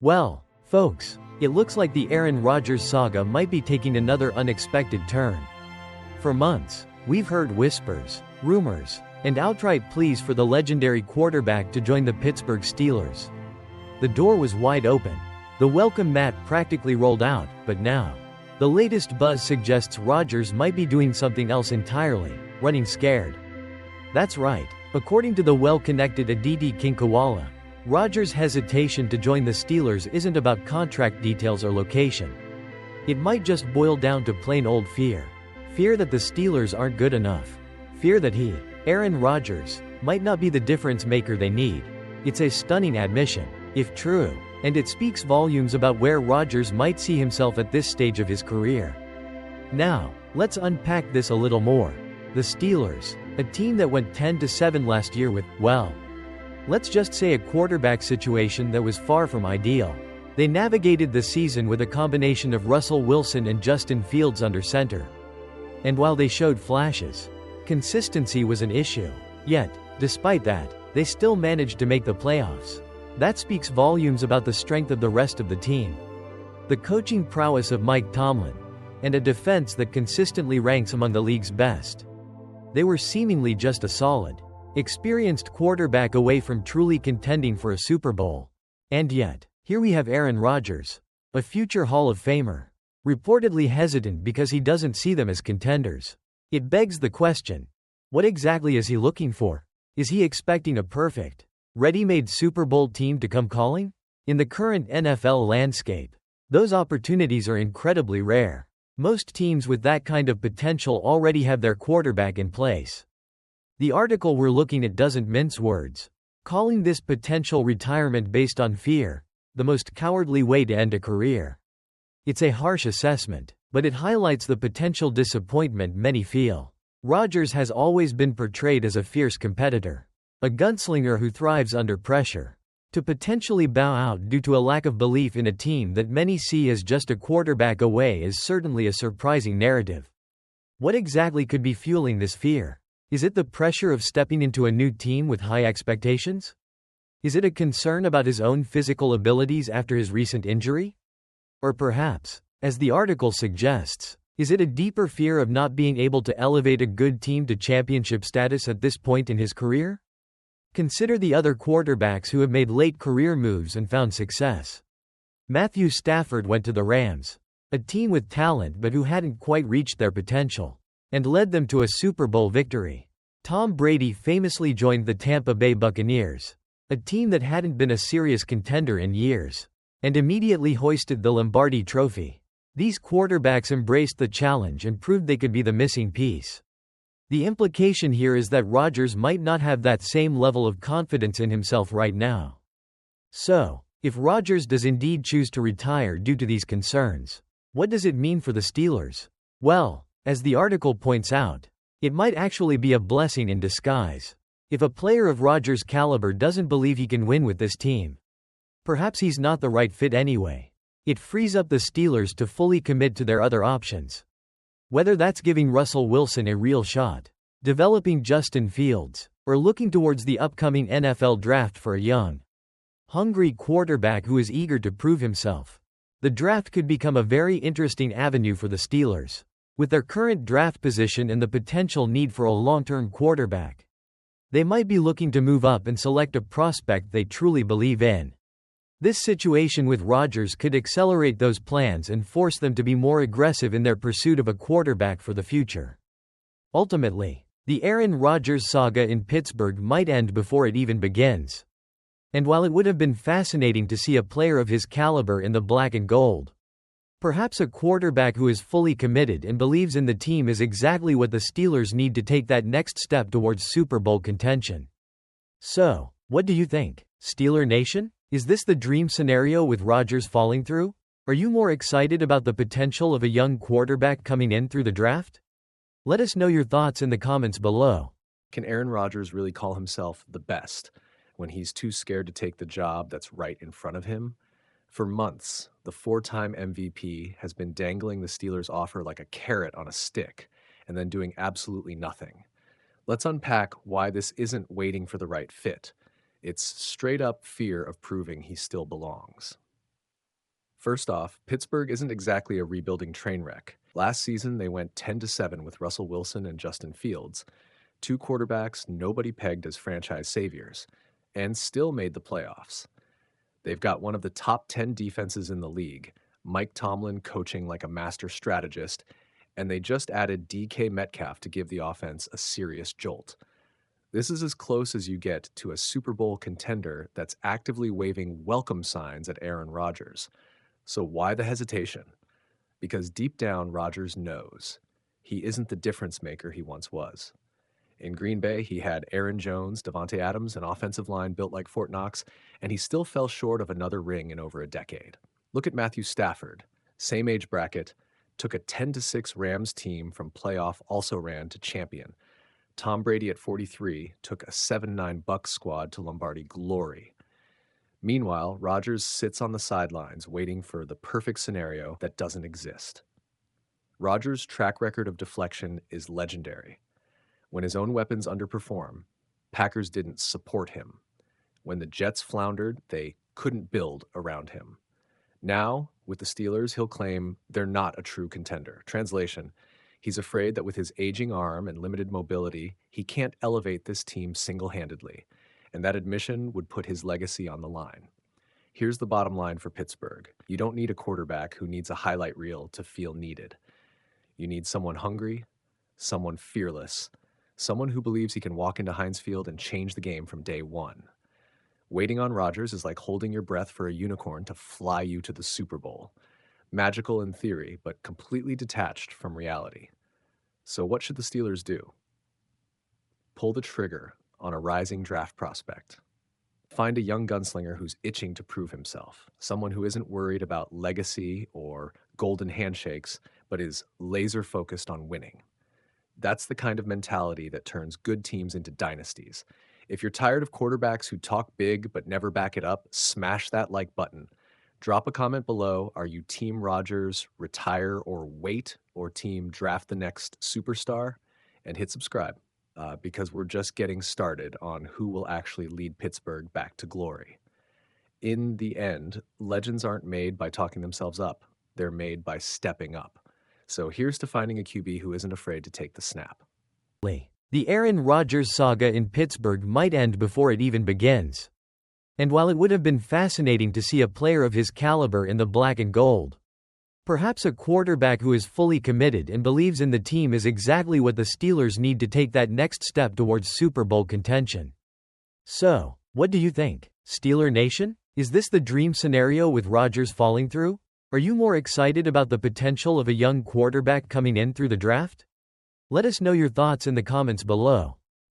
Well, folks, it looks like the Aaron Rodgers saga might be taking another unexpected turn. For months, we've heard whispers, rumors, and outright pleas for the legendary quarterback to join the Pittsburgh Steelers. The door was wide open. The welcome mat practically rolled out, but now, the latest buzz suggests Rodgers might be doing something else entirely, running scared. That's right. According to the well-connected Aditi Kinkhabwala, Rodgers' hesitation to join the Steelers isn't about contract details or location. It might just boil down to plain old fear. Fear that the Steelers aren't good enough. Fear that he, Aaron Rodgers, might not be the difference maker they need. It's a stunning admission, if true, and it speaks volumes about where Rodgers might see himself at this stage of his career. Now, let's unpack this a little more. The Steelers, a team that went 10-7 last year with, well, let's just say a quarterback situation that was far from ideal. They navigated the season with a combination of Russell Wilson and Justin Fields under center. And while they showed flashes, consistency was an issue. Yet, despite that, they still managed to make the playoffs. That speaks volumes about the strength of the rest of the team. The coaching prowess of Mike Tomlin, and a defense that consistently ranks among the league's best. They were seemingly just a solid, experienced quarterback away from truly contending for a Super Bowl. And yet, here we have Aaron Rodgers, a future Hall of Famer, reportedly hesitant because he doesn't see them as contenders. It begs the question, what exactly is he looking for? Is he expecting a perfect, ready-made Super Bowl team to come calling? In the current NFL landscape, those opportunities are incredibly rare. Most teams with that kind of potential already have their quarterback in place. The article we're looking at doesn't mince words, calling this potential retirement based on fear, the most cowardly way to end a career. It's a harsh assessment, but it highlights the potential disappointment many feel. Rodgers has always been portrayed as a fierce competitor, a gunslinger who thrives under pressure. To potentially bow out due to a lack of belief in a team that many see as just a quarterback away is certainly a surprising narrative. What exactly could be fueling this fear? Is it the pressure of stepping into a new team with high expectations? Is it a concern about his own physical abilities after his recent injury? Or perhaps, as the article suggests, is it a deeper fear of not being able to elevate a good team to championship status at this point in his career? Consider the other quarterbacks who have made late career moves and found success. Matthew Stafford went to the Rams, a team with talent but who hadn't quite reached their potential, and led them to a Super Bowl victory. Tom Brady famously joined the Tampa Bay Buccaneers, a team that hadn't been a serious contender in years, and immediately hoisted the Lombardi Trophy. These quarterbacks embraced the challenge and proved they could be the missing piece. The implication here is that Rodgers might not have that same level of confidence in himself right now. So, if Rodgers does indeed choose to retire due to these concerns, what does it mean for the Steelers? Well, as the article points out, it might actually be a blessing in disguise. If a player of Rodgers' caliber doesn't believe he can win with this team, perhaps he's not the right fit anyway. It frees up the Steelers to fully commit to their other options. Whether that's giving Russell Wilson a real shot, developing Justin Fields, or looking towards the upcoming NFL draft for a young, hungry quarterback who is eager to prove himself. The draft could become a very interesting avenue for the Steelers. With their current draft position and the potential need for a long-term quarterback, they might be looking to move up and select a prospect they truly believe in. This situation with Rodgers could accelerate those plans and force them to be more aggressive in their pursuit of a quarterback for the future. Ultimately, the Aaron Rodgers saga in Pittsburgh might end before it even begins. And while it would have been fascinating to see a player of his caliber in the black and gold, perhaps a quarterback who is fully committed and believes in the team is exactly what the Steelers need to take that next step towards Super Bowl contention. So, what do you think, Steeler Nation? Is this the dream scenario with Rodgers falling through? Are you more excited about the potential of a young quarterback coming in through the draft? Let us know your thoughts in the comments below. Can Aaron Rodgers really call himself the best when he's too scared to take the job that's right in front of him? For months, the four-time MVP has been dangling the Steelers' offer like a carrot on a stick and then doing absolutely nothing. Let's unpack why this isn't waiting for the right fit. It's straight-up fear of proving he still belongs. First off, Pittsburgh isn't exactly a rebuilding train wreck. Last season, they went 10-7 with Russell Wilson and Justin Fields, two quarterbacks nobody pegged as franchise saviors, and still made the playoffs. They've got one of the top 10 defenses in the league, Mike Tomlin coaching like a master strategist, and they just added DK Metcalf to give the offense a serious jolt. This is as close as you get to a Super Bowl contender that's actively waving welcome signs at Aaron Rodgers. So why the hesitation? Because deep down, Rodgers knows he isn't the difference maker he once was. In Green Bay, he had Aaron Jones, Devontae Adams, an offensive line built like Fort Knox, and he still fell short of another ring in over a decade. Look at Matthew Stafford, same age bracket, took a 10-6 Rams team from playoff also-ran to champion. Tom Brady at 43 took a 7-9 Bucs squad to Lombardi glory. Meanwhile, Rodgers sits on the sidelines waiting for the perfect scenario that doesn't exist. Rodgers' track record of deflection is legendary. When his own weapons underperform, Packers didn't support him. When the Jets floundered, they couldn't build around him. Now, with the Steelers, he'll claim they're not a true contender. Translation, he's afraid that with his aging arm and limited mobility, he can't elevate this team single-handedly, and that admission would put his legacy on the line. Here's the bottom line for Pittsburgh. You don't need a quarterback who needs a highlight reel to feel needed. You need someone hungry, someone fearless, someone who believes he can walk into Heinz Field and change the game from day one. Waiting on Rodgers is like holding your breath for a unicorn to fly you to the Super Bowl. Magical in theory, but completely detached from reality. So what should the Steelers do? Pull the trigger on a rising draft prospect. Find a young gunslinger who's itching to prove himself, someone who isn't worried about legacy or golden handshakes, but is laser-focused on winning. That's the kind of mentality that turns good teams into dynasties. If you're tired of quarterbacks who talk big but never back it up, smash that like button. Drop a comment below. Are you Team Rodgers, retire or wait, or Team draft the next superstar? And hit subscribe, because we're just getting started on who will actually lead Pittsburgh back to glory. In the end, legends aren't made by talking themselves up. They're made by stepping up. So here's to finding a QB who isn't afraid to take the snap. The Aaron Rodgers saga in Pittsburgh might end before it even begins. And while it would have been fascinating to see a player of his caliber in the black and gold, perhaps a quarterback who is fully committed and believes in the team is exactly what the Steelers need to take that next step towards Super Bowl contention. So, what do you think, Steeler Nation? Is this the dream scenario with Rodgers falling through? Are you more excited about the potential of a young quarterback coming in through the draft? Let us know your thoughts in the comments below.